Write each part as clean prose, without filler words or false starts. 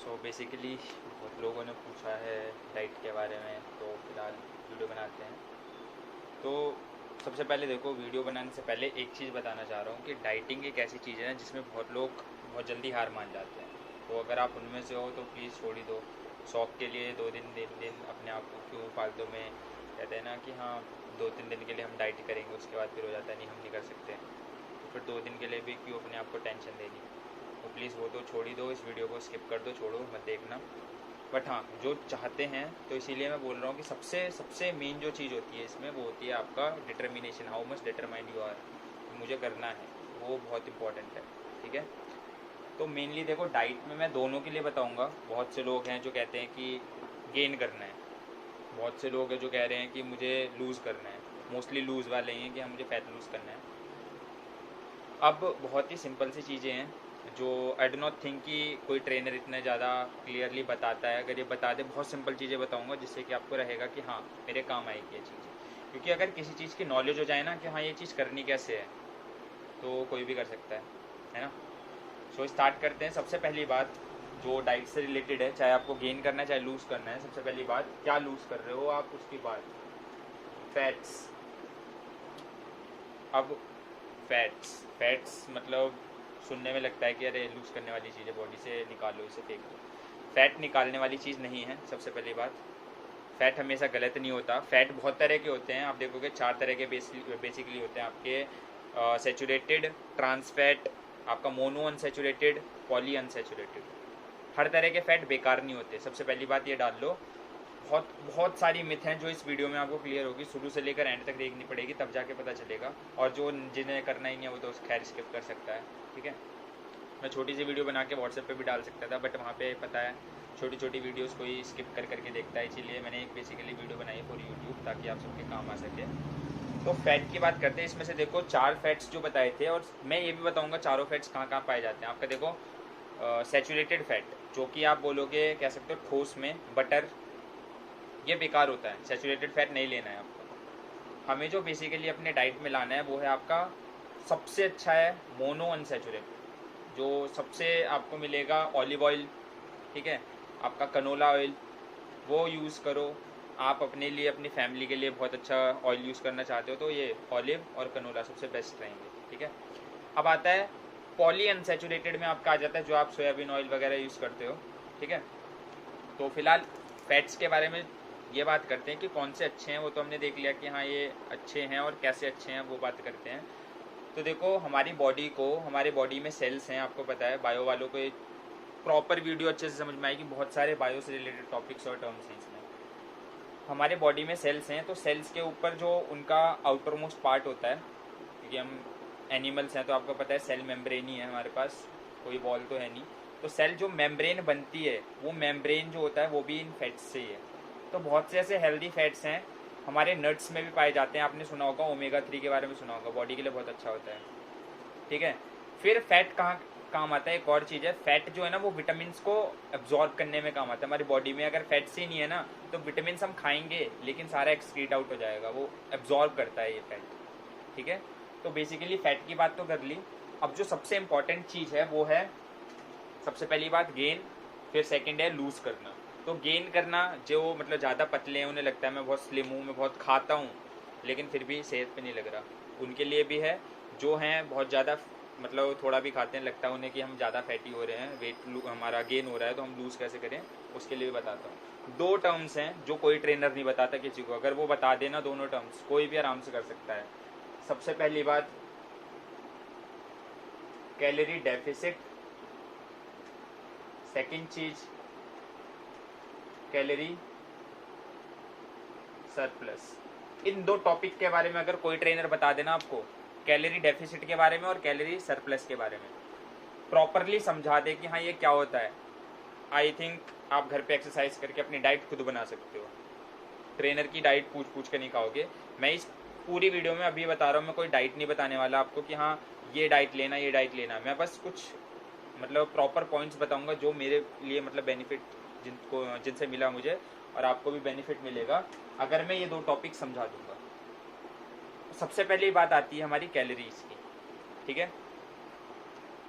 So basically बहुत लोगों ने पूछा है डाइट के बारे में, तो फिलहाल वीडियो बनाते हैं। तो सबसे पहले देखो, वीडियो बनाने से पहले एक चीज़ बताना चाह रहा हूँ कि डाइटिंग एक ऐसी चीज़ है ना जिसमें बहुत लोग बहुत जल्दी हार मान जाते हैं। तो अगर आप उनमें से हो तो प्लीज़ छोड़ ही दो। शौक के लिए 2 दिन 3 दिन अपने आप को क्यों फालतू में, कहते हैं ना कि हाँ 2-3 दिन के लिए हम डाइट करेंगे, उसके बाद फिर हो जाता है नहीं हम नहीं कर सकते, तो फिर 2 दिन के लिए भी क्यों अपने आप को टेंशन देनी। तो प्लीज़ वो तो छोड़ ही दो, इस वीडियो को स्किप कर दो, छोड़ो मत देखना। बट हाँ, जो चाहते हैं तो इसीलिए मैं बोल रहा हूँ कि सबसे सबसे मेन जो चीज़ होती है इसमें वो होती है आपका determination, how much determined you are, मुझे करना है, वो बहुत इंपॉर्टेंट है। ठीक है, तो मेनली देखो डाइट में मैं दोनों के लिए बताऊँगा। बहुत से लोग हैं जो कहते हैं कि गेन करना है, बहुत से लोग हैं जो कह रहे हैं कि मुझे लूज़ करना है, मोस्टली लूज़ वाले हैं कि हाँ मुझे फैट लूज़ करना है। अब बहुत ही सिंपल सी चीज़ें हैं जो आई डो नॉट थिंक कि कोई ट्रेनर इतना ज़्यादा क्लियरली बताता है। अगर ये बता दे, बहुत सिंपल चीज़ें बताऊंगा जिससे कि आपको रहेगा कि हाँ मेरे काम आएगी ये चीज़। क्योंकि अगर किसी चीज़ की नॉलेज हो जाए ना कि हाँ ये चीज़ करनी कैसे है, तो कोई भी कर सकता है ना। सो स्टार्ट करते हैं। सबसे पहली बात जो डाइट से रिलेटेड है, चाहे आपको गेन करना है चाहे लूज़ करना है, सबसे पहली बात क्या लूज़ कर रहे हो आप, उसकी बात फैट्स। अब फैट्स फैट्स मतलब सुनने में लगता है कि अरे लूज़ करने वाली चीज़ है, बॉडी से निकालो, इसे फेंक दो। फैट निकालने वाली चीज़ नहीं है। सबसे पहली बात, फैट हमेशा गलत नहीं होता। फैट बहुत तरह के होते हैं, आप देखोगे 4 तरह के बेसिकली होते हैं आपके। सेचुरेटेड, ट्रांस फैट, आपका मोनो अनसेचुरेटेड, पॉली अनसेचुरेटेड। हर तरह के फैट बेकार नहीं होते, सबसे पहली बात ये डाल लो। बहुत बहुत सारी मिथ हैं जो इस वीडियो में आपको क्लियर होगी, शुरू से लेकर एंड तक देखनी पड़ेगी, तब जाके पता चलेगा। और जो जिन्हें करना ही नहीं है वो तो खैर स्किप कर सकता है। ठीक है, मैं छोटी सी वीडियो बना के व्हाट्सएप पे भी डाल सकता था, बट वहाँ पे पता है छोटी छोटी वीडियोस कोई स्किप कर करके देखता है, इसीलिए मैंने एक बेसिकली वीडियो बनाई है फॉर यूट्यूब, ताकि आप सबके काम आ सके। तो फैट की बात करते हैं। इसमें से देखो 4 फैट्स जो बताए थे, और मैं ये भी बताऊँगा चारों फैट्स कहाँ कहाँ पाए जाते हैं। आपका देखो सेचुरेटेड फैट, जो कि आप बोलोगे कह सकते हो ठोस में बटर, ये बेकार होता है। सेचुरेटेड फैट नहीं लेना है आपको। हमें जो बेसिकली अपने डाइट में लाना है वो है आपका, सबसे अच्छा है मोनो अनसेचुरेटेड। जो सबसे आपको मिलेगा ऑलिव ऑयल, ठीक है, आपका कनोला ऑयल, वो यूज़ करो। आप अपने लिए अपनी फैमिली के लिए बहुत अच्छा ऑयल यूज़ करना चाहते हो तो ये ऑलिव और कनोला सबसे बेस्ट रहेंगे। ठीक है, अब आता है पॉली अनसेचुरेटेड में आपका आ जाता है जो आप सोयाबीन ऑयल वगैरह यूज़ करते हो। ठीक है, तो फिलहाल फैट्स के बारे में ये बात करते हैं कि कौन से अच्छे हैं। वो तो हमने देख लिया कि हाँ ये अच्छे हैं, और कैसे अच्छे हैं वो बात करते हैं। तो देखो हमारी बॉडी को, हमारे बॉडी में सेल्स हैं, आपको पता है। बायो वालों को प्रॉपर वीडियो अच्छे से समझ में आएगी, बहुत सारे बायो से रिलेटेड टॉपिक्स और टर्म्स हैं इसमें। हमारे बॉडी में सेल्स हैं, तो सेल्स के ऊपर जो उनका आउटर मोस्ट पार्ट होता है, क्योंकि हम एनिमल्स हैं तो आपको पता है सेल मेम्ब्रेन ही है हमारे पास, कोई बॉल तो है नहीं। तो सेल जो मेम्ब्रेन बनती है, वो मेम्ब्रेन जो होता है वो भी इन फैट्स से ही है। तो बहुत से ऐसे हेल्दी फैट्स हैं हमारे नट्स में भी पाए जाते हैं। आपने सुना होगा ओमेगा 3 के बारे में, सुना होगा, बॉडी के लिए बहुत अच्छा होता है। ठीक है, फिर फैट कहाँ काम आता है, एक और चीज़ है, फैट जो है ना वो विटामिन को एब्जॉर्ब करने में काम आता है। हमारी बॉडी में अगर फैट्स ही नहीं है ना तो विटामिन हम खाएंगे लेकिन सारा एक्सक्रीट आउट हो जाएगा, वो एब्जॉर्ब करता है ये फैट। ठीक है, तो बेसिकली फैट की बात तो कर ली। अब जो सबसे इंपॉर्टेंट चीज़ है वो है, सबसे पहली बात गेन, फिर सेकंड है लूज़ करना। तो गेन करना, जो मतलब ज़्यादा पतले हैं, उन्हें लगता है मैं बहुत स्लिम हूँ, मैं बहुत खाता हूँ लेकिन फिर भी सेहत पे नहीं लग रहा, उनके लिए भी है। जो हैं बहुत ज़्यादा मतलब थोड़ा भी खाते हैं, लगता है उन्हें कि हम ज़्यादा फैटी हो रहे हैं, वेट हमारा गेन हो रहा है तो हम लूज़ कैसे करें, उसके लिए भी बताता हूँ। 2 टर्म्स हैं जो कोई ट्रेनर नहीं बताता किसी को, अगर वो बता देना दोनों टर्म्स कोई भी आराम से कर सकता है। सबसे पहली बात कैलोरी डेफिसिट, सेकंड चीज कैलोरी सरप्लस। इन 2 टॉपिक के बारे में अगर कोई ट्रेनर बता देना आपको, कैलोरी डेफिसिट के बारे में और कैलोरी सरप्लस के बारे में, प्रॉपरली समझा दे कि हाँ ये क्या होता है, आई थिंक आप घर पे एक्सरसाइज करके अपनी डाइट खुद बना सकते हो। ट्रेनर की डाइट पूछ पूछ के नहीं खाओगे। मैं इस पूरी वीडियो में अभी बता रहा हूँ, मैं कोई डाइट नहीं बताने वाला आपको कि हाँ ये डाइट लेना ये डाइट लेना। मैं बस कुछ मतलब प्रॉपर पॉइंट्स बताऊंगा जो मेरे लिए मतलब बेनिफिट जिनसे मिला मुझे, और आपको भी बेनिफिट मिलेगा अगर मैं ये 2 टॉपिक समझा दूंगा। सबसे पहली बात आती है हमारी कैलोरीज की। ठीक है,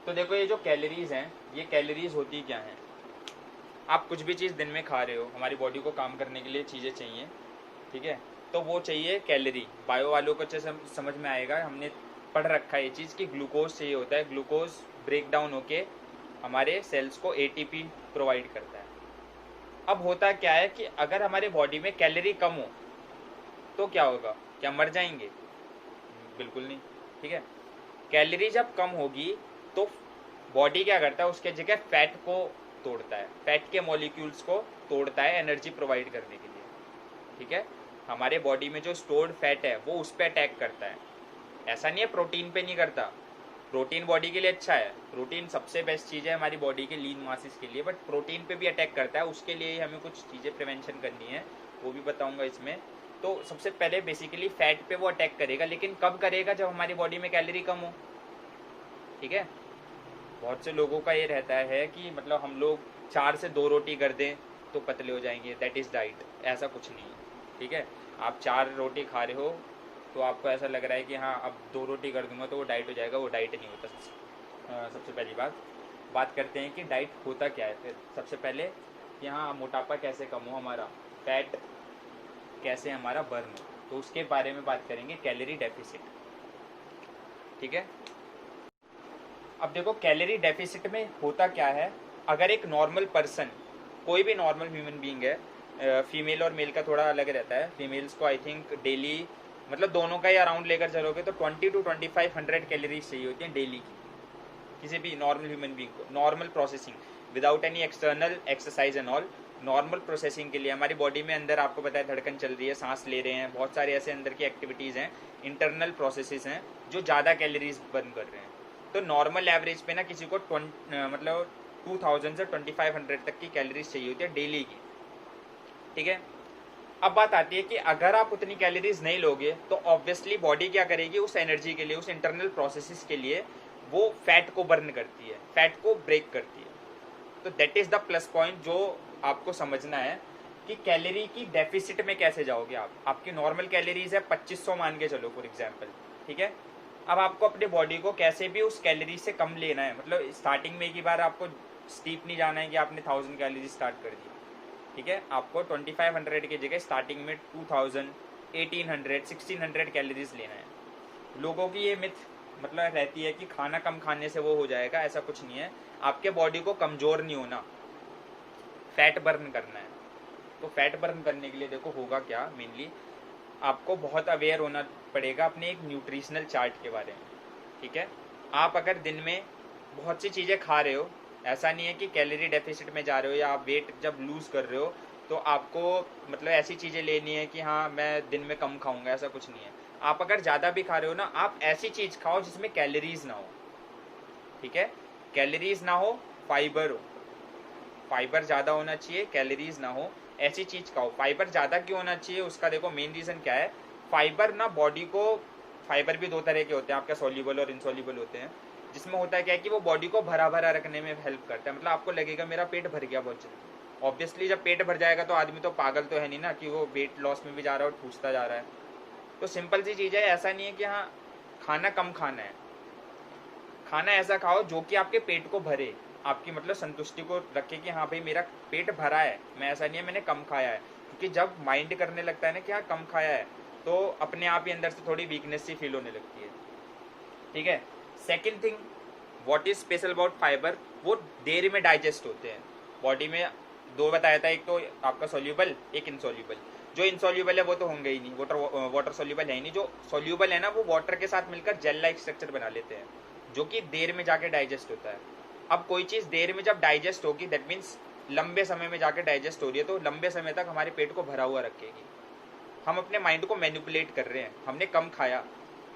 तो देखो ये जो कैलोरीज हैं, ये कैलोरीज होती क्या हैं। आप कुछ भी चीज़ दिन में खा रहे हो, हमारी बॉडी को काम करने के लिए चीज़ें चाहिए, ठीक है, तो वो चाहिए कैलोरी। बायो वालों को अच्छे से समझ में आएगा, हमने पढ़ रखा है ये चीज़ कि ग्लूकोज चाहिए होता है, ग्लूकोज ब्रेक डाउन होके हमारे सेल्स को एटीपी प्रोवाइड करता है। अब होता क्या है कि अगर हमारे बॉडी में कैलोरी कम हो तो क्या होगा, क्या मर जाएंगे? बिल्कुल नहीं, ठीक है। कैलोरी जब कम होगी तो बॉडी क्या करता है, उसके जगह फैट को तोड़ता है, फैट के मॉलिक्यूल्स को तोड़ता है एनर्जी प्रोवाइड करने के लिए, ठीक है। हमारे बॉडी में जो स्टोर्ड फैट है वो उस पर अटैक करता है, ऐसा नहीं है प्रोटीन पे नहीं करता। प्रोटीन बॉडी के लिए अच्छा है, प्रोटीन सबसे बेस्ट चीज़ है हमारी बॉडी के लीन मासेस के लिए, बट प्रोटीन पे भी अटैक करता है। उसके लिए हमें कुछ चीज़ें प्रिवेंशन करनी है, वो भी बताऊंगा इसमें। तो सबसे पहले बेसिकली फैट पे वो अटैक करेगा, लेकिन कब करेगा, जब हमारी बॉडी में कैलोरी कम हो, ठीक है। बहुत से लोगों का ये रहता है कि मतलब हम लोग 4 से 2 रोटी कर दें तो पतले हो जाएंगे, दैट इज़ डाइट। ऐसा कुछ नहीं है, ठीक है। आप 4 रोटी खा रहे हो तो आपको ऐसा लग रहा है कि हाँ अब 2 रोटी कर दूंगा तो वो डाइट हो जाएगा, वो डाइट नहीं होता। सबसे पहली बात करते हैं कि डाइट होता क्या है। फिर सबसे पहले कि हाँ मोटापा कैसे कम हो हमारा, फैट कैसे हमारा बर्न हो, तो उसके बारे में बात करेंगे, कैलोरी डेफिसिट, ठीक है। अब देखो कैलोरी डेफिसिट में होता क्या है, अगर एक नॉर्मल पर्सन, कोई भी नॉर्मल ह्यूमन बीइंग है, फीमेल और मेल का थोड़ा अलग रहता है, फीमेल्स को आई थिंक डेली, मतलब दोनों का ही अराउंड लेकर चलोगे तो 20 to 2500 कैलोरीज चाहिए होती हैं डेली की, किसी भी नॉर्मल ह्यूमन बीइंग को, normal processing without any external exercise and all. Normal processing के लिए हमारी बॉडी में अंदर आपको पता है धड़कन चल रही है, सांस ले रहे हैं, बहुत सारे ऐसे अंदर की एक्टिविटीज़ हैं, इंटरनल प्रोसेसेस हैं जो ज़्यादा कैलोरीज बर्न कर रहे हैं। तो नॉर्मल एवरेज पे ना किसी को मतलब 2000 से 2500 तक की कैलोरीज चाहिए होती है डेली की, ठीक है। अब बात आती है कि अगर आप उतनी कैलोरीज नहीं लोगे तो ऑब्वियसली बॉडी क्या करेगी, उस एनर्जी के लिए, उस इंटरनल प्रोसेसेस के लिए वो फैट को बर्न करती है, फैट को ब्रेक करती है। तो that is the plus point जो आपको समझना है कि कैलोरी की डेफिसिट में कैसे जाओगे आप। आपकी नॉर्मल कैलोरीज है 2500 मान के चलो फॉर एग्जाम्पल, ठीक है। अब आपको अपने बॉडी को कैसे भी उस कैलोरी से कम लेना है, मतलब स्टार्टिंग में एक ही बार आपको स्टीप नहीं जाना है कि आपने 1000 कैलोरी स्टार्ट कर दी, ठीक है। आपको 2500 की जगह स्टार्टिंग में 2000, 1800, 1600 कैलोरीज लेना है। लोगों की ये मिथ मतलब रहती है कि खाना कम खाने से वो हो जाएगा, ऐसा कुछ नहीं है। आपके बॉडी को कमज़ोर नहीं होना, फैट बर्न करना है। तो फैट बर्न करने के लिए देखो होगा क्या, मेनली आपको बहुत अवेयर होना पड़ेगा अपने एक न्यूट्रिशनल चार्ट के बारे में, ठीक है। आप अगर दिन में बहुत सी चीज़ें खा रहे हो, ऐसा नहीं है कि कैलोरी डेफिसिट में जा रहे हो या आप वेट जब लूज़ कर रहे हो तो आपको मतलब ऐसी चीज़ें लेनी है कि हाँ मैं दिन में कम खाऊंगा, ऐसा कुछ नहीं है। आप अगर ज़्यादा भी खा रहे हो ना, आप ऐसी चीज़ खाओ जिसमें कैलोरीज ना हो, ठीक है। कैलोरीज ना हो, फाइबर हो, फाइबर ज़्यादा होना चाहिए, कैलोरीज ना हो, ऐसी चीज़ खाओ। फाइबर ज़्यादा क्यों होना चाहिए, उसका देखो मेन रीज़न क्या है। फाइबर ना बॉडी को, फाइबर भी 2 तरह के होते हैं आपके, सॉल्युबल और इनसॉल्युबल होते हैं। जिसमें होता है क्या है कि वो बॉडी को भरा भरा रखने में हेल्प करता है, मतलब आपको लगेगा मेरा पेट भर गया बहुत जल्दी। ऑब्वियसली जब पेट भर जाएगा तो आदमी तो पागल तो है नहीं ना कि वो वेट लॉस में भी जा रहा है और ठूसता जा रहा है। तो सिंपल सी चीज़ है, ऐसा नहीं है कि हाँ खाना कम खाना है, खाना ऐसा खाओ जो कि आपके पेट को भरे, आपकी मतलब संतुष्टि को रखे कि हाँ भाई मेरा पेट भरा है, मैं ऐसा नहीं है मैंने कम खाया है। क्योंकि जब माइंड करने लगता है ना कि हाँ कम खाया है, तो अपने आप ही अंदर से थोड़ी वीकनेस सी फील होने लगती है, ठीक है। Second thing what is special about fibre, वो देर में डाइजेस्ट होते हैं बॉडी में। 2 बताया था, एक तो आपका सोल्यूबल, एक इनसोल्यूबल। जो इनसोल्यूबल है वो तो होंगे ही नहीं, वाटर सोल्यूबल है ही नहीं। जो सोल्यूबल है ना वो वाटर के साथ मिलकर जेल लाइक स्ट्रक्चर बना लेते हैं, जो कि देर में जाके डाइजेस्ट होता है। अब कोई चीज़ देर में जब डाइजेस्ट होगी दैट मीन्स लंबे समय में जाके डाइजेस्ट हो रही है, तो लंबे समय तक हमारे पेट को भरा हुआ रखेगी। हम अपने माइंड को मैनिपुलेट कर रहे हैं, हमने कम खाया,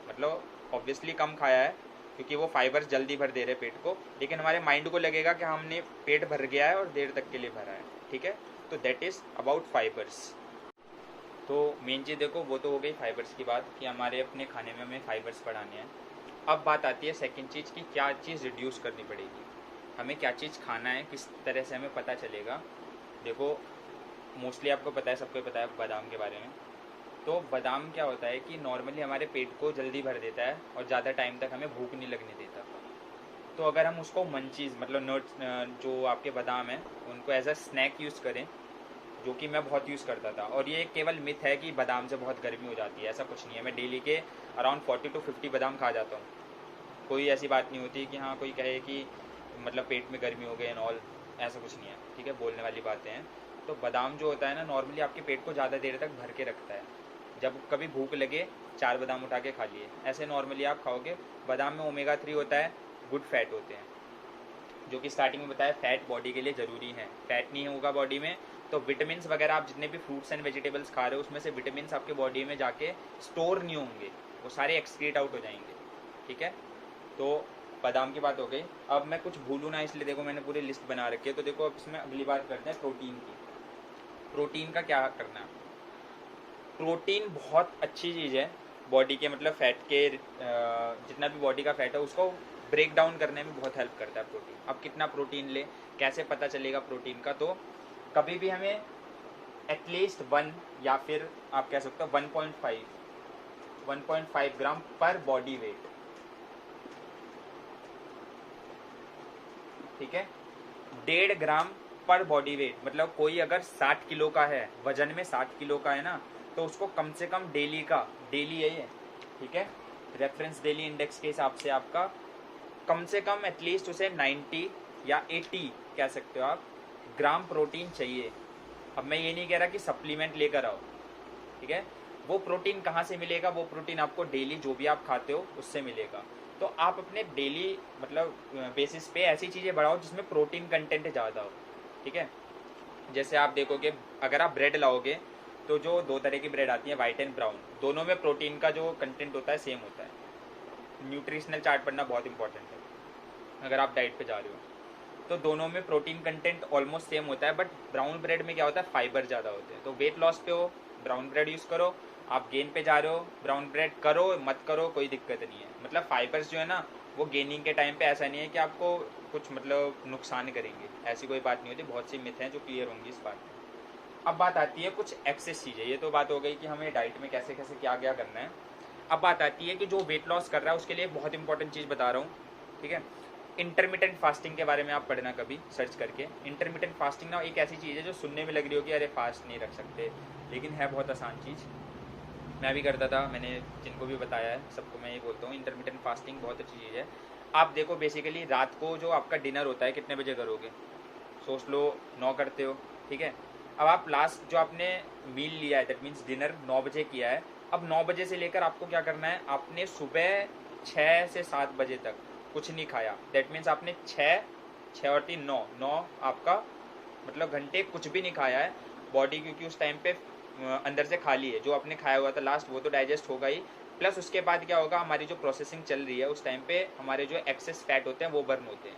मतलब ऑब्वियसली कम खाया है क्योंकि वो फाइबर्स जल्दी भर दे रहे पेट को, लेकिन हमारे माइंड को लगेगा कि हमने पेट भर गया है और देर तक के लिए भरा है, ठीक है। तो दैट इज़ अबाउट फाइबर्स। तो मेन चीज़ देखो वो तो हो गई फाइबर्स की बात कि हमारे अपने खाने में हमें फाइबर्स बढ़ाने हैं। अब बात आती है सेकंड चीज़ की क्या चीज़ रिड्यूस करनी पड़ेगी, हमें क्या चीज़ खाना है, किस तरह से हमें पता चलेगा। देखो मोस्टली आपको पता है, सबको पता है बादाम के बारे में। तो बादाम क्या होता है कि नॉर्मली हमारे पेट को जल्दी भर देता है और ज़्यादा टाइम तक हमें भूख नहीं लगने देता। तो अगर हम उसको मंचीज़ मतलब नट्स जो आपके बादाम हैं उनको एज अ स्नैक यूज़ करें, जो कि मैं बहुत यूज़ करता था। और ये केवल मिथ है कि बादाम से बहुत गर्मी हो जाती है, ऐसा कुछ नहीं है। मैं डेली के अराउंड 40 to 50 बादाम खा जाता हूँ। कोई ऐसी बात नहीं होती कि हाँ कोई कहे कि मतलब पेट में गर्मी हो गई एंड ऑल, ऐसा कुछ नहीं है, ठीक है, बोलने वाली बातें हैं। तो बादाम जो होता है ना नॉर्मली आपके पेट को ज़्यादा देर तक भर के रखता है। जब कभी भूख लगे 4 बादाम उठा के खा लिए, ऐसे नॉर्मली आप खाओगे। बादाम में ओमेगा 3 होता है, गुड फैट होते हैं, जो कि स्टार्टिंग में बताया फैट बॉडी के लिए ज़रूरी है। फैट नहीं होगा बॉडी में तो विटामिन वगैरह आप जितने भी फ्रूट्स एंड वेजिटेबल्स खा रहे हो उसमें से विटामिन आपके बॉडी में जाके स्टोर नहीं होंगे, वो सारे एक्सक्रीट आउट हो जाएंगे, ठीक है। तो बादाम की बात हो गई। अब मैं कुछ भूलूँ ना, इसलिए देखो मैंने पूरी लिस्ट बना रखी है। तो देखो अब इसमें अगली बात करते हैं प्रोटीन की। प्रोटीन का क्या करना है? प्रोटीन बहुत अच्छी चीज़ है बॉडी के, मतलब फैट के जितना भी बॉडी का फैट है उसको ब्रेक डाउन करने में बहुत हेल्प करता है प्रोटीन। अब कितना प्रोटीन ले, कैसे पता चलेगा प्रोटीन का? तो कभी भी हमें एटलीस्ट 1 या फिर आप कह सकते हो 1.5 ग्राम पर बॉडी वेट, ठीक है। 1.5 ग्राम पर बॉडी वेट, मतलब कोई अगर 60 किलो का है, वजन में 60 किलो का है ना, तो उसको कम से कम डेली का, डेली है ये, ठीक है, रेफरेंस डेली इंडेक्स के हिसाब से आपका कम से कम एटलीस्ट उसे 90 या 80 कह सकते हो आप ग्राम प्रोटीन चाहिए। अब मैं ये नहीं कह रहा कि सप्लीमेंट लेकर आओ, ठीक है। वो प्रोटीन कहाँ से मिलेगा? वो प्रोटीन आपको डेली जो भी आप खाते हो उससे मिलेगा। तो आप अपने डेली मतलब बेसिस पे ऐसी चीज़ें बढ़ाओ जिसमें प्रोटीन कंटेंट ज़्यादा हो, ठीक है। जैसे आप देखोगे अगर आप ब्रेड लाओगे तो जो 2 तरह की ब्रेड आती है, वाइट एंड ब्राउन, दोनों में प्रोटीन का जो कंटेंट होता है सेम होता है। न्यूट्रिशनल चार्ट पढ़ना बहुत इंपॉर्टेंट है अगर आप डाइट पे जा रहे हो। तो दोनों में प्रोटीन कंटेंट ऑलमोस्ट सेम होता है, बट ब्राउन ब्रेड में क्या होता है, फाइबर ज़्यादा होते हैं। तो वेट लॉस पे हो ब्राउन ब्रेड यूज़ करो, आप गेन पे जा रहे हो ब्राउन ब्रेड करो, मत करो कोई दिक्कत नहीं है। मतलब फाइबर्स जो है ना वो गेनिंग के टाइम पे ऐसा नहीं है कि आपको कुछ मतलब नुकसान करेंगे, ऐसी कोई बात नहीं होती। बहुत सी मिथ हैं जो क्लियर होंगी इस बात में। अब बात आती है कुछ एक्सेस चीज़ें। ये तो बात हो गई कि हमें डाइट में कैसे कैसे क्या क्या करना है। अब बात आती है कि जो वेट लॉस कर रहा है उसके लिए बहुत इंपॉर्टेंट चीज़ बता रहा हूँ, ठीक है। इंटरमिटेंट फास्टिंग के बारे में आप पढ़ना कभी सर्च करके। इंटरमिटेंट फास्टिंग ना एक ऐसी चीज़ है जो सुनने में लग रही हो कि अरे फास्ट नहीं रख सकते, लेकिन है बहुत आसान चीज़। मैं भी करता था, मैंने जिनको भी बताया है सबको मैं ये बोलता हूँ इंटरमिटेंट फास्टिंग बहुत अच्छी चीज़ है। आप देखो बेसिकली रात को जो आपका डिनर होता है कितने बजे करोगे? सोच लो 9 करते हो, ठीक है। अब आप लास्ट जो आपने मील लिया है दैट मीन्स डिनर 9 बजे किया है। अब 9 बजे से लेकर आपको क्या करना है, आपने सुबह 6 से 7 बजे तक कुछ नहीं खाया। दैट मीन्स आपने 6 और 3 9 आपका मतलब घंटे कुछ भी नहीं खाया है। बॉडी क्योंकि उस टाइम पे अंदर से खाली है, जो आपने खाया हुआ था लास्ट वो तो डाइजेस्ट होगा ही, प्लस उसके बाद क्या होगा, हमारी जो प्रोसेसिंग चल रही है उस टाइम पे हमारे जो एक्सेस फैट होते हैं वो बर्न होते हैं।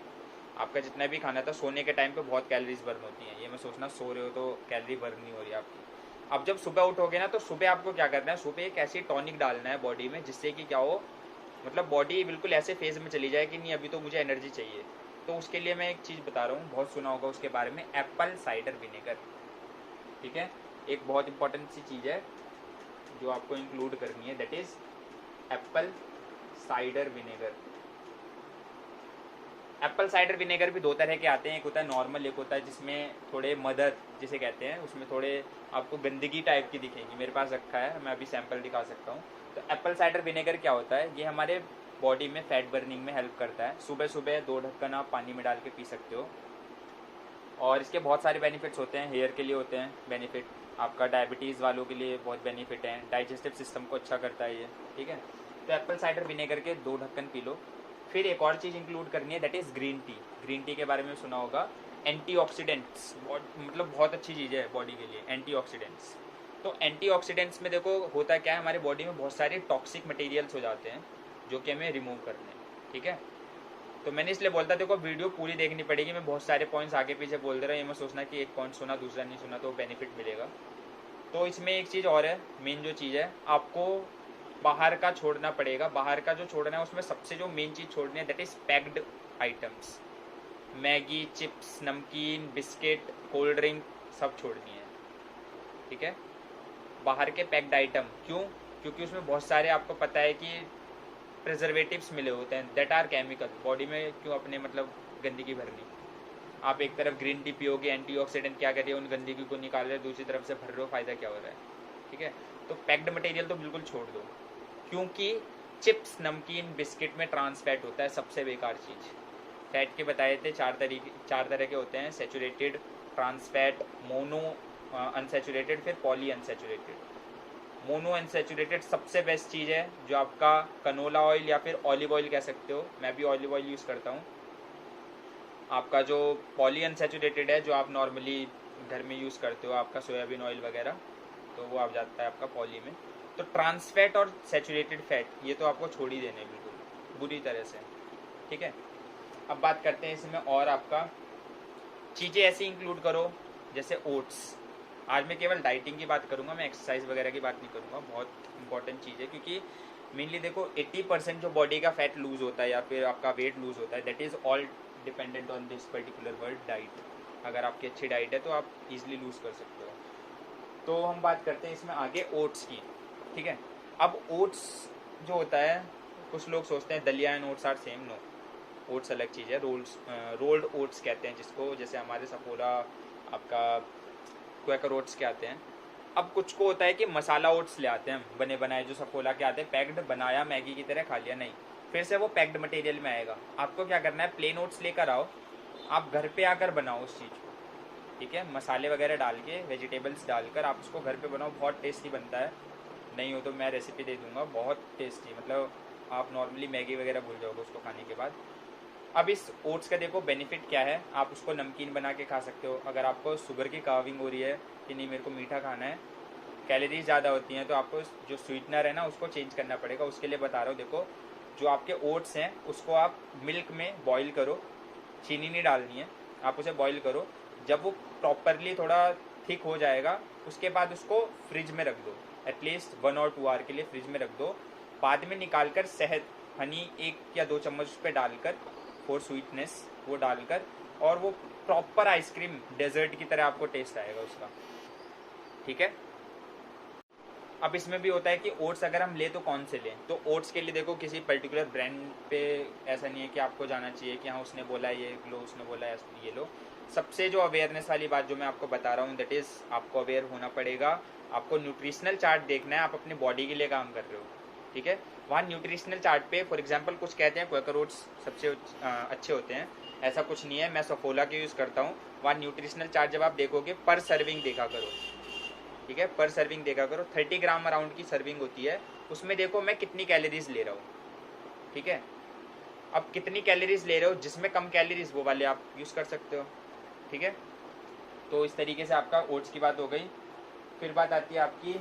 आपका जितना भी खाना था, सोने के टाइम पे बहुत कैलोरीज बर्न होती हैं। ये मैं सोचना सो रहे हो तो कैलोरी बर्न नहीं हो रही आपकी। अब जब सुबह उठोगे ना तो सुबह आपको क्या करना है, सुबह एक ऐसी टॉनिक डालना है बॉडी में जिससे कि क्या हो, मतलब बॉडी बिल्कुल ऐसे फेज में चली जाए कि नहीं अभी तो मुझे एनर्जी चाहिए। तो उसके लिए मैं एक चीज़ बता रहा हूँ, बहुत सुना होगा उसके बारे में, एप्पल साइडर विनेगर, ठीक है। एक बहुत इंपॉर्टेंट सी चीज़ है जो आपको इंक्लूड करनी है, that is Apple cider vinegar. Apple cider vinegar भी 2 तरह के आते हैं, एक होता है नॉर्मल, एक होता है जिसमें थोड़े मदर जिसे कहते हैं, उसमें थोड़े आपको गंदगी टाइप की दिखेंगी। मेरे पास रखा है, मैं अभी सैंपल दिखा सकता हूँ। तो एप्पल साइडर विनेगर क्या होता है, ये हमारे बॉडी में फैट बर्निंग में हेल्प करता है। सुबह सुबह 2 ढक्कन आप पानी में डाल के पी सकते हो, और इसके बहुत सारे बेनिफिट्स होते हैं। हेयर के लिए होते हैं बेनिफिट, आपका डायबिटीज़ वालों के लिए बहुत बेनिफिट है, डाइजेस्टिव सिस्टम को अच्छा करता है ये, ठीक है। तो एप्पल साइडर विनेगर के 2 ढक्कन पी लो। फिर एक और चीज़ इंक्लूड करनी है, that is green tea. Green tea के बारे में सुना होगा, एंटीऑक्सीडेंट्स, मतलब बहुत अच्छी चीज़ है बॉडी के लिए एंटीऑक्सीडेंट्स। तो एंटीऑक्सीडेंट्स में देखो होता क्या है, हमारे बॉडी में बहुत सारे टॉक्सिक मटेरियल्स हो जाते हैं जो कि हमें रिमूव करने हैं, ठीक है। तो मैंने इसलिए बोलता देखो वीडियो पूरी देखनी पड़ेगी, मैं बहुत सारे पॉइंट्स आगे पीछे बोल दे रहा हूँ, ये मैं सोचना कि एक पॉइंट सुना दूसरा नहीं सुना तो बेनिफिट मिलेगा। तो इसमें एक चीज़ और है, मेन जो चीज़ है आपको बाहर का छोड़ना पड़ेगा। बाहर का जो छोड़ना है उसमें सबसे जो मेन चीज़ छोड़नी है that is packed items. Maggi, chips, नमकीन, बिस्किट, कोल्ड ड्रिंक सब छोड़नी है, ठीक है। बाहर के पैक्ड आइटम क्यों? क्योंकि उसमें बहुत सारे आपको पता है कि प्रिजर्वेटिव्स मिले होते हैं दैट आर केमिकल। बॉडी में क्यों अपने मतलब गंदगी भरनी। आप एक तरफ ग्रीन टी पियोगे, एंटीऑक्सीडेंट क्या कर रही है, उन गंदगी को निकाल रहे हो, दूसरी तरफ से भर रहे हो, फायदा क्या हो रहा है। ठीक है, तो पैक्ड मटेरियल तो बिल्कुल छोड़ दो, क्योंकि चिप्स, नमकीन, बिस्किट में ट्रांस फैट होता है, सबसे बेकार चीज़। फैट के बताए थे चार तरह के होते हैं, saturated, trans fat, monounsaturated, फिर पॉली अनसेचुरेटेड। मोनो अनसेचुरेटेड सबसे बेस्ट चीज़ है, जो आपका कनोला ऑयल या फिर ऑलिव ऑयल कह सकते हो, मैं भी ऑलिव ऑयल यूज़ करता हूँ। आपका जो पॉली अनसेचुरेटेड है, जो आप नॉर्मली घर में यूज़ करते हो, आपका सोयाबीन ऑयल वगैरह, तो वो आ जाता है आपका पॉली में। तो ट्रांस फैट और सेचुरेटेड फैट ये तो आपको छोड़ ही देने बिल्कुल बुरी तरह से। ठीक है, अब बात करते हैं इसमें और आपका चीज़ें ऐसी इंक्लूड करो जैसे ओट्स। आज मैं केवल डाइटिंग की बात करूंगा, मैं एक्सरसाइज वगैरह की बात नहीं करूंगा, बहुत इंपॉर्टेंट चीज़ है, क्योंकि मेनली देखो 80% जो बॉडी का फैट लूज होता है या फिर आपका वेट लूज होता है, that is all dependent on this particular word, diet. अगर आपकी अच्छी डाइट है तो आप इजीली लूज कर सकते हो। तो हम बात करते हैं इसमें आगे ओट्स की। ठीक है, अब ओट्स जो होता है, कुछ लोग सोचते हैं daliya and oats are same. No, oats अलग चीज़ है। रोल्ड ओट्स कहते हैं जिसको, जैसे हमारे सफोला, आपका क्वेकर ओट्स के आते हैं। अब कुछ को होता है कि मसाला ओट्स ले आते हैं बने बनाए, जो सफोला के आते हैं, पैक्ड, बनाया मैगी की तरह खा लिया, नहीं, फिर से वो पैक्ड मटेरियल में आएगा। आपको क्या करना है, प्लेन ओट्स लेकर आओ, आप घर पे आकर बनाओ उस चीज़ को। ठीक है, मसाले वगैरह डाल के, वेजिटेबल्स डालकर आप उसको घर पे बनाओ, बहुत टेस्टी बनता है। नहीं हो तो मैं रेसिपी दे दूंगा, बहुत टेस्टी, मतलब आप नॉर्मली मैगी वगैरह भूल जाओगे उसको खाने के बाद। अब इस ओट्स का देखो बेनिफिट क्या है, आप उसको नमकीन बना के खा सकते हो। अगर आपको शुगर की काविंग हो रही है कि नहीं मेरे को मीठा खाना है, कैलोरीज ज़्यादा होती हैं, तो आपको जो स्वीटनर है ना उसको चेंज करना पड़ेगा। उसके लिए बता रहा हूँ, देखो जो आपके ओट्स हैं उसको आप मिल्क में बॉईल करो, चीनी नहीं डालनी है, आप उसे बॉईल करो। जब वो प्रॉपरली थोड़ा थिक हो जाएगा, उसके बाद उसको फ्रिज में रख दो, एटलीस्ट 1 और 2 आवर के लिए फ्रिज में रख दो। बाद में निकाल कर शहद, हनी 1 या 2 चम्मच उस पर डालकर, फॉर स्वीटनेस वो डालकर, और वो प्रॉपर आइसक्रीम डेजर्ट की तरह आपको टेस्ट आएगा उसका। ठीक है, अब इसमें भी होता है कि ओट्स अगर हम ले तो कौन से लें। तो ओट्स के लिए देखो किसी पर्टिकुलर ब्रांड पे ऐसा नहीं है कि आपको जाना चाहिए कि हाँ उसने बोला ये लो, उसने बोला ये लो। सबसे जो अवेयरनेस वाली बात जो मैं आपको बता रहा हूँ, दैट इज़ आपको अवेयर होना पड़ेगा। आपको न्यूट्रिशनल चार्ट देखना है, आप अपनी बॉडी के लिए काम कर रहे हो। ठीक है, वहाँ न्यूट्रिशनल चार्ट पे फॉर एग्जांपल कुछ कहते हैं क्वेकर ओट्स सबसे अच्छे होते हैं, ऐसा कुछ नहीं है। मैं सफोला के यूज़ करता हूँ। वहाँ न्यूट्रिशनल चार्ट जब आप देखोगे, पर सर्विंग देखा करो। ठीक है, पर सर्विंग देखा करो, 30 ग्राम अराउंड की सर्विंग होती है, उसमें देखो मैं कितनी कैलोरीज ले रहा हूँ। ठीक है, अब कितनी कैलोरीज ले रहे हो, जिसमें कम कैलोरीज वो वाले आप यूज़ कर सकते हो। ठीक है, तो इस तरीके से आपका ओट्स की बात हो गई। फिर बात आती है आपकी,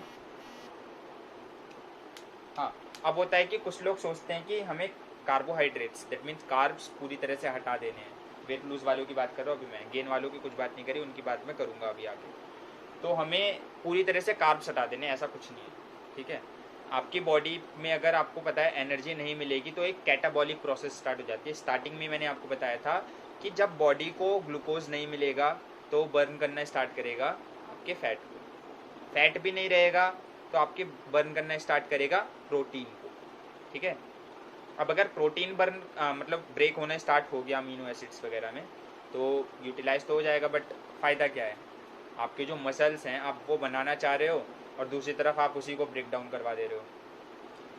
हाँ, अब होता है कि कुछ लोग सोचते हैं कि हमें कार्बोहाइड्रेट्स, दैट मीन्स कार्ब्स पूरी तरह से हटा देने हैं। वेट लूज वालों की बात कर रहा हूँ अभी मैं, गेन वालों की कुछ बात नहीं करी, उनकी बात मैं करूँगा अभी आगे। तो हमें पूरी तरह से कार्ब्स हटा देने, ऐसा कुछ नहीं है। ठीक है, आपकी बॉडी में अगर आपको पता है एनर्जी नहीं मिलेगी तो एक कैटाबॉलिक प्रोसेस स्टार्ट हो जाती है। स्टार्टिंग में मैंने आपको बताया था कि जब बॉडी को ग्लूकोज नहीं मिलेगा तो बर्न करना स्टार्ट करेगा आपके फैट को, फैट भी नहीं रहेगा तो आपके बर्न करना स्टार्ट करेगा प्रोटीन को। ठीक है, अब अगर प्रोटीन बर्न मतलब ब्रेक होना स्टार्ट हो गया अमीनो एसिड्स वगैरह में, तो यूटिलाइज तो हो जाएगा, बट फ़ायदा क्या है, आपके जो मसल्स हैं आप वो बनाना चाह रहे हो और दूसरी तरफ आप उसी को ब्रेक डाउन करवा दे रहे हो।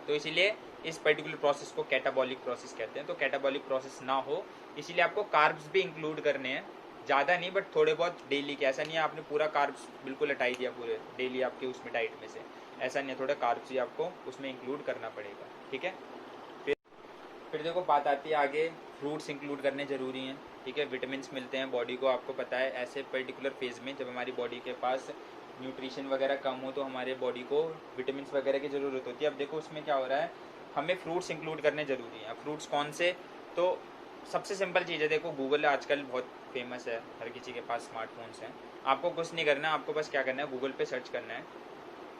तो इसीलिए इस पर्टिकुलर प्रोसेस को कैटाबॉलिक प्रोसेस कहते हैं। तो कैटाबॉलिक प्रोसेस ना हो इसीलिए आपको कार्ब्स भी इंक्लूड करने हैं, ज़्यादा नहीं बट थोड़े बहुत डेली के। ऐसा नहीं है आपने पूरा कार्ब्स बिल्कुल हटाई दिया पूरे डेली आपके उसमें डाइट में से, ऐसा नहीं है, थोड़ा कार्ब्स ही आपको उसमें इंक्लूड करना पड़ेगा। ठीक है, फिर देखो बात आती है आगे, फ्रूट्स इंक्लूड करने ज़रूरी हैं। ठीक है, विटामिन मिलते हैं बॉडी को, आपको पता है ऐसे पर्टिकुलर फेज़ में जब हमारी बॉडी के पास न्यूट्रिशन वगैरह कम हो तो हमारे बॉडी को विटामिन वगैरह की ज़रूरत होती है। अब देखो उसमें क्या हो रहा है, हमें फ्रूट्स इंक्लूड करने ज़रूरी हैं। फ्रूट्स कौन से, तो सबसे सिंपल चीज़ है, देखो गूगल आजकल बहुत फेमस है, हर किसी के पास स्मार्टफोन्स हैं। आपको कुछ नहीं करना, आपको बस क्या करना है, गूगल पे सर्च करना है।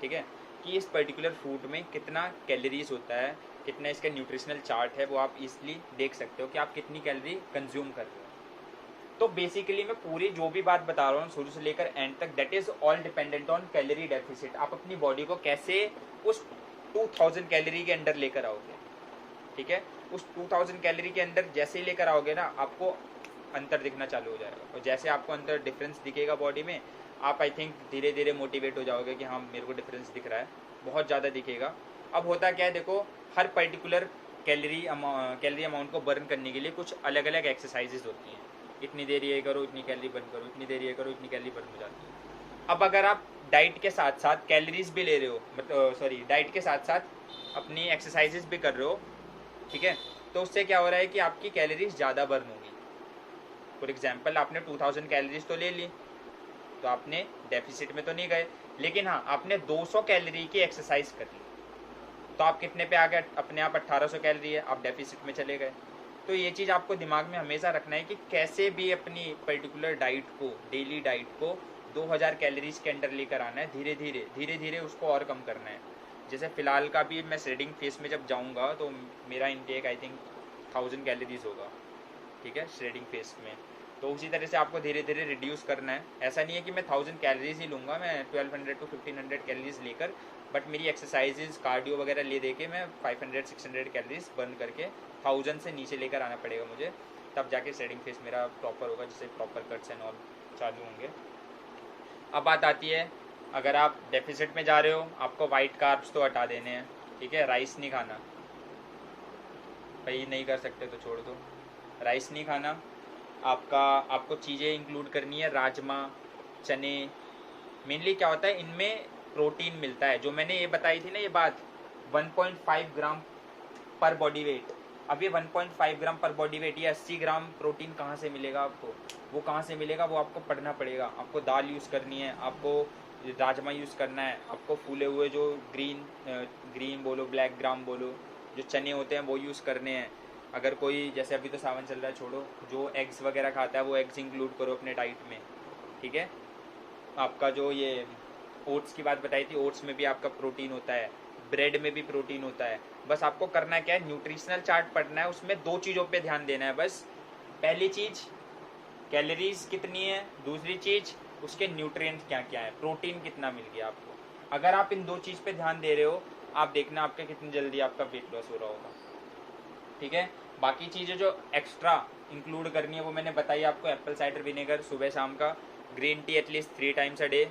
ठीक है, कि इस पर्टिकुलर फ्रूट में कितना कैलोरीज होता है, कितना इसका न्यूट्रिशनल चार्ट है, वो आप इजीली देख सकते हो कि आप कितनी कैलोरी कंज्यूम कर रहे हो। तो बेसिकली मैं पूरी जो भी बात बता रहा हूँ शुरू से लेकर एंड तक, that is all dependent on calorie deficit. आप अपनी बॉडी को कैसे उस 2000 कैलोरी के अंडर लेकर आओगे। ठीक है। उस 2000 कैलोरी के अंदर जैसे ही लेकर आओगे ना, आपको अंतर दिखना चालू हो जाएगा, और जैसे आपको अंदर डिफरेंस दिखेगा बॉडी में, आप आई थिंक धीरे धीरे मोटिवेट हो जाओगे कि हाँ मेरे को डिफरेंस दिख रहा है, बहुत ज़्यादा दिखेगा। अब होता क्या है, देखो हर पर्टिकुलर कैलोरी अमाउंट को बर्न करने के लिए कुछ अलग अलग एक्सरसाइजेज होती हैं। इतनी देर ये करो, इतनी कैलोरी बर्न करो, इतनी देर ये करो, इतनी कैलोरी बर्न हो जाती है। अब अगर आप डाइट के साथ साथ कैलोरीज भी ले रहे हो, मतलब सॉरी डाइट के साथ साथ अपनी एक्सरसाइजेज भी कर रहे हो, ठीक है, तो उससे क्या हो रहा है कि आपकी कैलोरीज ज़्यादा बर्न होगी। फॉर एग्जाम्पल आपने 2000 कैलोरीज तो ले ली, तो आपने डेफिसिट में तो नहीं गए, लेकिन हाँ आपने 200 कैलोरी की एक्सरसाइज कर ली, तो आप कितने पे आ गए, अपने आप 1800 कैलोरी है, आप डेफिसिट में चले गए। तो ये चीज़ आपको दिमाग में हमेशा रखना है कि कैसे भी अपनी पर्टिकुलर डाइट को, डेली डाइट को 2000 कैलोरीज के अंडर लेकर आना है, धीरे धीरे उसको और कम करना है। जैसे फ़िलहाल का भी मैं श्रेडिंग फेस में जब जाऊँगा तो मेरा इनटेक आई थिंक 1000 कैलोरीज होगा, ठीक है, श्रेडिंग फेस में। तो उसी तरह से आपको धीरे धीरे रिड्यूस करना है। ऐसा नहीं है कि मैं 1000 कैलोरीज ही लूँगा, मैं 1200 to 1500 कैलोरीज लेकर, बट मेरी एक्सरसाइजेज कार्डियो वगैरह ले दे के मैं 500-600 कैलोरीज बर्न करके 1000 से नीचे लेकर आना पड़ेगा मुझे, तब जाके श्रेडिंग फेस मेरा प्रॉपर होगा, जिससे प्रॉपर कट्स एंड ऑल चालू होंगे। अब बात आती है, अगर आप डेफिसिट में जा रहे हो, आपको वाइट कार्ब्स तो हटा देने हैं, ठीक है, राइस नहीं खाना, भाई नहीं कर सकते तो छोड़ दो, राइस नहीं खाना। आपको चीज़ें इंक्लूड करनी है, राजमा, चने। मेनली क्या होता है, इनमें प्रोटीन मिलता है, जो मैंने ये बताई थी ना ये बात, 1.5 ग्राम पर बॉडी वेट। अब ये 1.5 ग्राम पर बॉडी वेट, ये 80 ग्राम प्रोटीन कहाँ से मिलेगा आपको, वो कहाँ से मिलेगा, वो आपको पढ़ना पड़ेगा। आपको दाल यूज़ करनी है, आपको राजमा यूज़ करना है, आपको फूले हुए जो ग्रीन बोलो, ब्लैक ग्राम बोलो, जो चने होते हैं वो यूज़ करने हैं। अगर कोई, जैसे अभी तो सावन चल रहा है, छोड़ो, जो एग्स वगैरह खाता है वो एग्स इंक्लूड करो अपने डाइट में, ठीक है। आपका जो ये ओट्स की बात बताई थी, ओट्स में भी आपका प्रोटीन होता है, ब्रेड में भी प्रोटीन होता है। बस आपको करना क्या है, न्यूट्रिशनल चार्ट पढ़ना है, उसमें 2 चीज़ों पे ध्यान देना है बस। पहली चीज़ कैलोरीज कितनी है, दूसरी चीज़ उसके न्यूट्रिएंट्स क्या क्या है, प्रोटीन कितना मिल गया आपको। अगर आप इन 2 चीज़ पे ध्यान दे रहे हो, आप देखना आपके कितनी जल्दी आपका वेट लॉस हो रहा होगा, ठीक है। बाकी चीज़ें जो एक्स्ट्रा इंक्लूड करनी है वो मैंने बताई आपको, एप्पल साइडर विनेगर सुबह शाम का, green tea at least 3 times a day,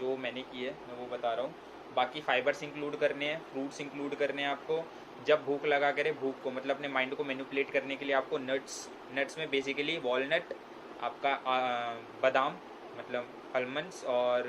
जो मैंने की है मैं वो बता रहा हूँ। बाकी फाइबर्स इंक्लूड करने हैं, फ्रूट्स इंक्लूड करने हैं आपको। जब भूख लगा करे, भूख को मतलब अपने माइंड को मैनिपुलेट करने के लिए आपको नट्स में बेसिकली वॉलनट, आपका बादाम मतलब आलमंड्स और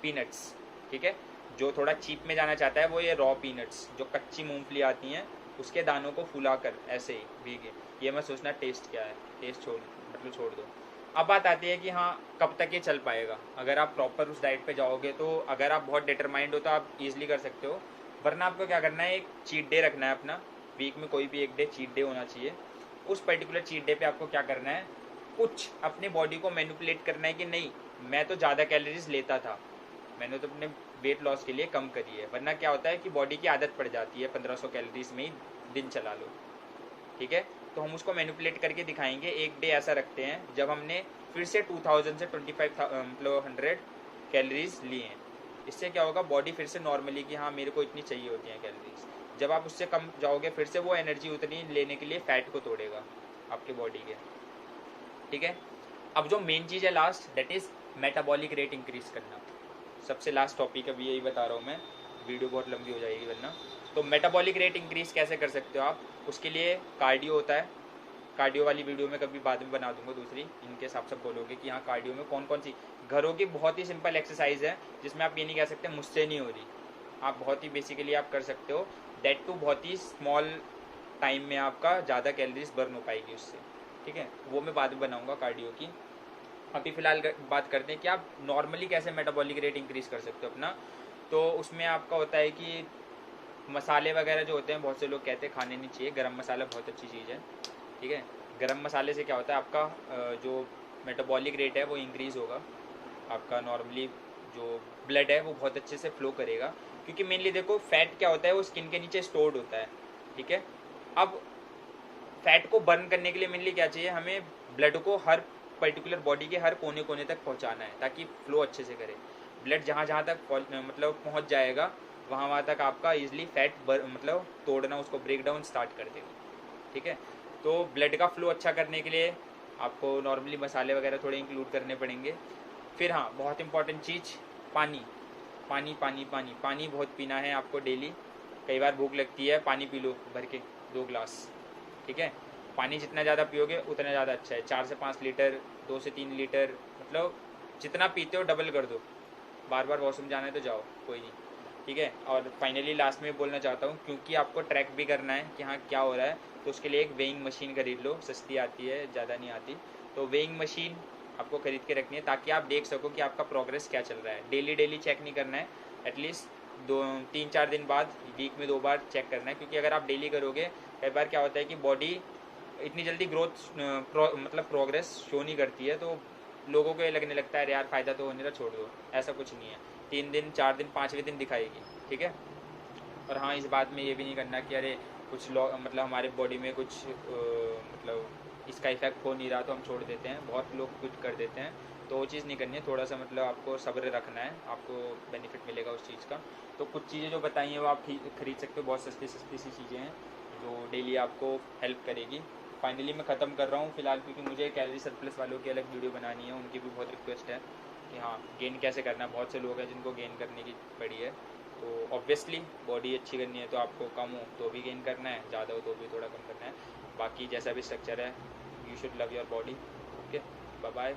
पीनट्स, ठीक है। जो थोड़ा चीप में जाना चाहता है वो ये रॉ पीनट्स, जो कच्ची मूंगफली आती हैं, उसके दानों को फुलाकर ऐसे ही भीगे, ये मत सोचना टेस्ट क्या है, टेस्ट छोड़ दो। अब बात आती है कि हाँ कब तक ये चल पाएगा। अगर आप प्रॉपर उस डाइट पे जाओगे तो अगर आप बहुत डिटरमाइंड हो तो आप ईजिली कर सकते हो, वरना आपको क्या करना है, एक चीट डे रखना है अपना, वीक में कोई भी एक डे चीट डे होना चाहिए। उस पर्टिकुलर चीट डे पे आपको क्या करना है, कुछ अपनी बॉडी को मैनिपुलेट करना है कि नहीं मैं तो ज़्यादा कैलोरीज लेता था, मैंने तो अपने वेट लॉस के लिए कम करी है। वरना क्या होता है कि बॉडी की आदत पड़ जाती है 1500 कैलोरीज में ही दिन चला लो, ठीक है। तो हम उसको मैनिपुलेट करके दिखाएंगे। एक डे ऐसा रखते हैं जब हमने फिर से 2000 से 2500 कैलोरीज लिए हैं। इससे क्या होगा, बॉडी फिर से नॉर्मली कि हाँ मेरे को इतनी चाहिए होती हैं कैलोरीज। जब आप उससे कम जाओगे फिर से वो एनर्जी उतनी लेने के लिए फैट को तोड़ेगा आपके बॉडी के, ठीक है। अब जो मेन चीज़ है last, that is metabolic rate increase करना। सबसे लास्ट टॉपिक अभी यही बता रहा हूँ मैं, वीडियो बहुत लंबी हो जाएगी वरना। तो मेटाबॉलिक रेट इंक्रीज कैसे कर सकते हो आप, उसके लिए कार्डियो होता है। कार्डियो वाली वीडियो में कभी बाद में बना दूंगा दूसरी, इनके हिसाब से बोलोगे कि हाँ कार्डियो में कौन कौन सी घरों की बहुत ही सिंपल एक्सरसाइज है, जिसमें आप ये नहीं कह सकते मुझसे नहीं हो रही, आप बहुत ही बेसिकली आप कर सकते हो। दैट टू बहुत ही स्मॉल टाइम में आपका ज़्यादा कैलोरीज बर्न हो पाएगी उससे, ठीक है। वो मैं बाद में बनाऊँगा कार्डियो की। अभी फ़िलहाल बात करते हैं कि आप नॉर्मली कैसे मेटाबॉलिक रेट इंक्रीज़ कर सकते हो अपना। तो उसमें आपका होता है कि मसाले वगैरह जो होते हैं, बहुत से लोग कहते हैं खाने नहीं चाहिए, गरम मसाला बहुत अच्छी चीज़ है, ठीक है। गरम मसाले से क्या होता है, आपका जो मेटाबॉलिक रेट है वो इंक्रीज़ होगा, आपका नॉर्मली जो ब्लड है वो बहुत अच्छे से फ्लो करेगा। क्योंकि मेनली देखो फैट क्या होता है, वो स्किन के नीचे स्टोर्ड होता है, ठीक है। अब फैट को बर्न करने के लिए मेनली क्या चाहिए, हमें ब्लड को हर पर्टिकुलर बॉडी के हर कोने कोने तक पहुंचाना है, ताकि फ्लो अच्छे से करे। ब्लड जहाँ जहाँ तक मतलब पहुंच जाएगा वहाँ तक आपका ईजिली फैट मतलब तोड़ना, उसको ब्रेक डाउन स्टार्ट कर देगा, ठीक है। तो ब्लड का फ्लो अच्छा करने के लिए आपको नॉर्मली मसाले वगैरह थोड़े इंक्लूड करने पड़ेंगे। फिर हाँ, बहुत इंपॉर्टेंट चीज़, पानी पानी पानी पानी पानी बहुत पीना है आपको डेली। कई बार भूख लगती है, पानी पी लो भर के 2 ग्लास, ठीक है। पानी जितना ज़्यादा पियोगे उतना ज़्यादा अच्छा है। 4 से 5 लीटर, 2 से 3 लीटर, मतलब जितना पीते हो डबल कर दो। बार बार वॉशरूम जाना है तो जाओ, कोई नहीं, ठीक है। और फाइनली लास्ट में बोलना चाहता हूँ, क्योंकि आपको ट्रैक भी करना है कि हाँ क्या हो रहा है, तो उसके लिए एक वेइंग मशीन खरीद लो, सस्ती आती है, ज़्यादा नहीं आती। तो वेइंग मशीन आपको खरीद के रखनी है ताकि आप देख सको कि आपका प्रोग्रेस क्या चल रहा है। डेली डेली चेक नहीं करना है, एटलीस्ट 2-3-4 दिन बाद, वीक में 2 बार चेक करना है। क्योंकि अगर आप डेली करोगे, कई बार क्या होता है कि बॉडी इतनी जल्दी ग्रोथ मतलब प्रोग्रेस शो नहीं करती है, तो लोगों को ये लगने लगता है यार फ़ायदा तो होने का, छोड़ दो। ऐसा कुछ नहीं है, 3 दिन 4 दिन 5वें दिन दिखाएगी, ठीक है। और हाँ, इस बात में ये भी नहीं करना कि अरे कुछ लोग मतलब हमारे बॉडी में कुछ मतलब इसका इफेक्ट हो नहीं रहा तो हम छोड़ देते हैं। बहुत लोग क्विट कर देते हैं, तो वो चीज़ नहीं करनी है। थोड़ा सा मतलब आपको सब्र रखना है, आपको बेनिफिट मिलेगा उस चीज़ का। तो कुछ चीज़ें जो बताई हैं वो आप खरीद सकते हो, बहुत सस्ती सस्ती सी चीज़ें हैं जो डेली आपको हेल्प करेगी। फाइनली मैं ख़त्म कर रहा हूँ फिलहाल, क्योंकि मुझे कैलोरी सरप्लस वालों की अलग वीडियो बनानी है, उनकी भी बहुत रिक्वेस्ट है कि हाँ गेन कैसे करना है। बहुत से लोग हैं जिनको गेन करने की पड़ी है, तो ऑब्वियसली बॉडी अच्छी करनी है तो आपको कम हो तो भी गेन करना है, ज़्यादा हो तो भी थोड़ा कम करना है। बाकी जैसा भी स्ट्रक्चर है, you should love your body. Okay, bye bye.